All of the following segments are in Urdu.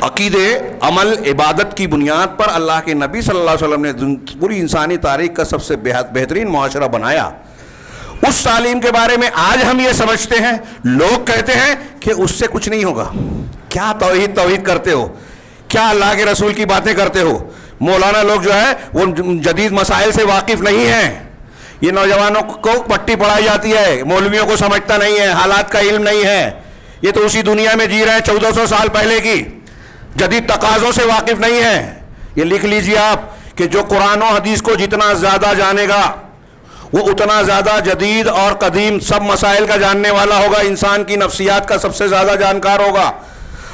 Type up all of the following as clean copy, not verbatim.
عقیدے، عمل، عبادت کی بنیاد پر اللہ کے نبی صلی اللہ علیہ وسلم نے پوری انسانی تاریخ کا سب سے بہترین معاشرہ بنایا، اس تعلیم کے بارے میں آج ہم یہ سمجھتے ہیں، لوگ کہتے ہیں کہ اس سے کچھ نہیں ہوگا۔ کیا توحید کرتے ہو؟ کیا اللہ کے رسول کی باتیں کرتے ہو؟ مولانا لوگ جو ہے وہ جدید مسائل سے واقف نہیں ہیں، یہ نوجوانوں کو پٹی پڑھائی جاتی ہے، مولویوں کو سمجھتا نہیں ہے، حالات کا علم نہیں ہے، یہ تو اسی دنیا میں جی رہے ہیں 1400 سال پہلے کی، جدید تقاضوں سے واقف نہیں ہے۔ یہ لکھ لیجئے آپ کہ جو قرآن و حدیث کو جتنا زیادہ جانے گا وہ اتنا زیادہ جدید اور قدیم سب مسائل کا جاننے والا ہوگا، انسان کی نفسیات کا سب سے زیادہ جانکار ہوگا۔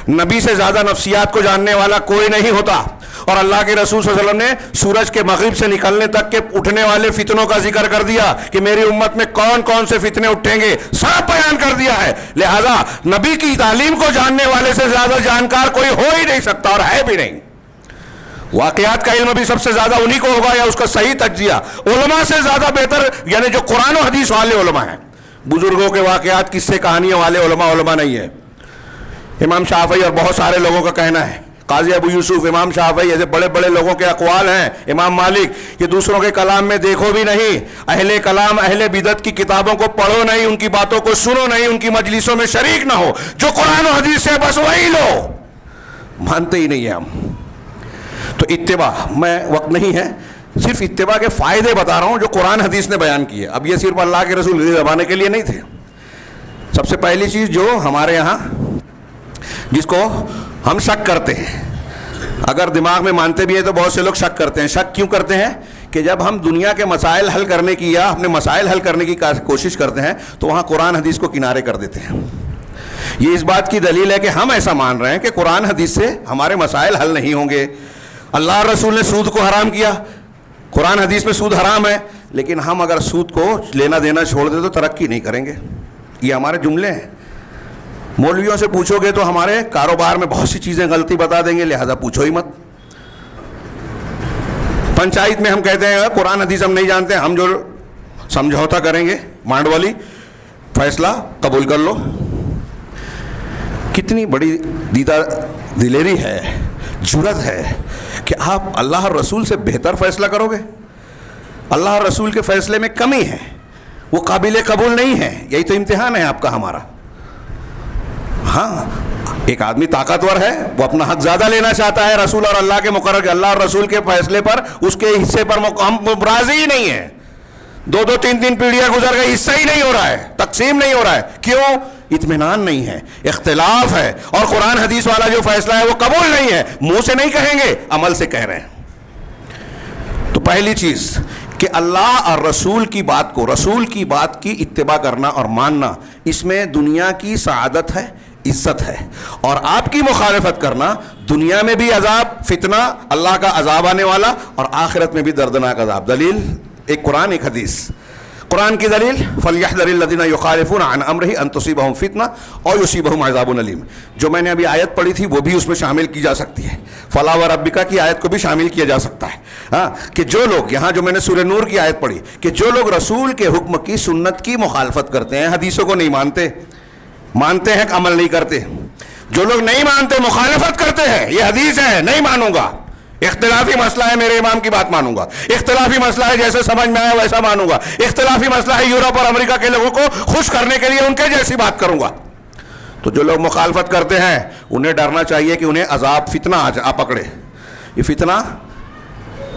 نبی سے زیادہ نفسیات کو جاننے والا کوئی نہیں ہوتا۔ اور اللہ کے رسول صلی اللہ علیہ وسلم نے سورج کے مغرب سے نکلنے تک کے اٹھنے والے فتنوں کا ذکر کر دیا کہ میری امت میں کون کون سے فتنے اٹھیں گے، سب بیان کر دیا ہے۔ لہذا نبی کی تعلیم کو جاننے والے سے زیادہ جانکار کوئی ہو ہی نہیں سکتا، اور ہے بھی نہیں۔ واقعات کا علم بھی سب سے زیادہ انہی کو ہوگا، یا اس کا صحیح تجزیہ علماء سے زیادہ بہتر، یعنی جو قرآن و حدیث والے علماء ہیں۔ بزرگوں کے واقعات، قصے کہانیوں والے علماء نہیں ہے۔ امام شافعی اور بہت سارے لوگوں کا کہنا ہے، قاضی ابو یوسف، امام شافعی، ایسے بڑے بڑے لوگوں کے اقوال ہیں، امام مالک، کہ دوسروں کے کلام میں دیکھو بھی نہیں، اہل کلام اہل بدعت کی کتابوں کو پڑھو نہیں، ان کی باتوں کو سنو نہیں، ان کی مجلسوں میں شریک نہ ہو، جو قرآن و حدیث سے بس وہی لو۔ مانتے ہی نہیں ہیں ہم۔ تو اتباع، میں وقت نہیں ہے، صرف اتباع کے فائدے بتا رہا ہوں جو قرآن حدیث نے بیان کیے۔ اب یہ صرف اللہ کے رسول زبانے کے لیے نہیں تھے۔ سب سے پہلی چیز جو ہمارے یہاں، جس کو ہم شک کرتے ہیں، اگر دماغ میں مانتے بھی ہیں تو بہت سے لوگ شک کرتے ہیں۔ شک کیوں کرتے ہیں؟ کہ جب ہم دنیا کے مسائل حل کرنے کی یا اپنے مسائل حل کرنے کی کوشش کرتے ہیں تو وہاں قرآن حدیث کو کنارے کر دیتے ہیں۔ یہ اس بات کی دلیل ہے کہ ہم ایسا مان رہے ہیں کہ قرآن حدیث سے ہمارے مسائل حل نہیں ہوں گے۔ اللہ رسول نے سود کو حرام کیا، قرآن حدیث میں سود حرام ہے، لیکن ہم اگر سود کو لینا دینا چھوڑ دیں تو ترقی نہیں کریں گے۔ یہ ہمارے جملے ہیں۔ مولویوں سے پوچھو گے تو ہمارے کاروبار میں بہت سی چیزیں غلطی بتا دیں گے، لہذا پوچھو ہی مت۔ پنچایت میں ہم کہتے ہیں قرآن حدیث ہم نہیں جانتے، ہم جو سمجھوتا کریں گے مانڈ والی، فیصلہ قبول کر لو۔ کتنی بڑی دیدہ دلیری ہے، جرت ہے کہ آپ اللہ اور رسول سے بہتر فیصلہ کرو گے۔ اللہ اور رسول کے فیصلے میں کمی ہے، وہ قابل قبول نہیں ہے۔ یہی تو امتحان ہے آپ کا ہمارا۔ ہاں، ایک آدمی طاقتور ہے، وہ اپنا حق زیادہ لینا چاہتا ہے رسول اور اللہ کے مقرر کے، اللہ اور رسول کے فیصلے پر، اس کے حصے پر ہم راضی ہی نہیں ہیں۔ دو تین پیڑھیاں گزر گئی، حصہ ہی نہیں ہو رہا ہے، تقسیم نہیں ہو رہا ہے۔ کیوں؟ اطمینان نہیں ہے، اختلاف ہے، اور قرآن حدیث والا جو فیصلہ ہے وہ قبول نہیں ہے۔ منہ سے نہیں کہیں گے، عمل سے کہہ رہے ہیں۔ تو پہلی چیز کہ اللہ اور رسول کی بات کو، رسول کی بات کی اتباع کرنا اور ماننا، اس میں دنیا کی سعادت ہے، عزت ہے، اور آپ کی مخالفت کرنا دنیا میں بھی عذاب، فتنہ، اللہ کا عذاب آنے والا، اور آخرت میں بھی دردناک عذاب۔ دلیل ایک قرآن، ایک حدیث۔ قرآن کی دلیل فَلْيَحْذَرِ الَّذِينَ يُخَالِفُونَ عَنْ أَمْرِهِ أَن تُصِيبَهُمْ فِتْنَةٌ أَوْ يُصِيبَهُمْ عَذَابٌ أَلِيمٌ۔ جو میں نے ابھی آیت پڑھی تھی وہ بھی اس میں شامل کی جا سکتی ہے، فَلَا وَرَبِّكَ کی آیت کو بھی شامل کیا جا سکتا ہے۔ ہاں، کہ جو لوگ، یہاں جو میں نے سورہ نور کی آیت پڑھی، کہ جو لوگ رسول کے حکم کی، سنت کی مخالفت کرتے ہیں، حدیثوں کو نہیں مانتے ہیں کہ عمل نہیں کرتے، جو لوگ نہیں مانتے، مخالفت کرتے ہیں، یہ حدیث ہے نہیں مانوں گا، اختلافی مسئلہ ہے میرے امام کی بات مانوں گا، اختلافی مسئلہ ہے جیسے سمجھ میں آیا ویسا مانوں گا، اختلافی مسئلہ ہے یورپ اور امریکہ کے لوگوں کو خوش کرنے کے لیے ان کے جیسی بات کروں گا۔ تو جو لوگ مخالفت کرتے ہیں انہیں ڈرنا چاہیے کہ انہیں عذاب، فتنہ آ پکڑے۔ یہ فتنہ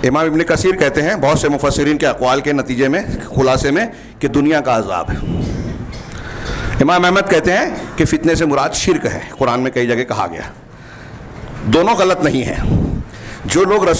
امام ابن کثیر کہتے ہیں بہت سے مفسرین کے اقوال کے نتیجے میں، خلاصے میں، کہ دنیا کا عذاب ہے۔ امام احمد کہتے ہیں کہ فتنے سے مراد شرک ہے، قرآن میں کئی جگہ کہا گیا۔ دونوں غلط نہیں ہیں۔ جو لوگ رسول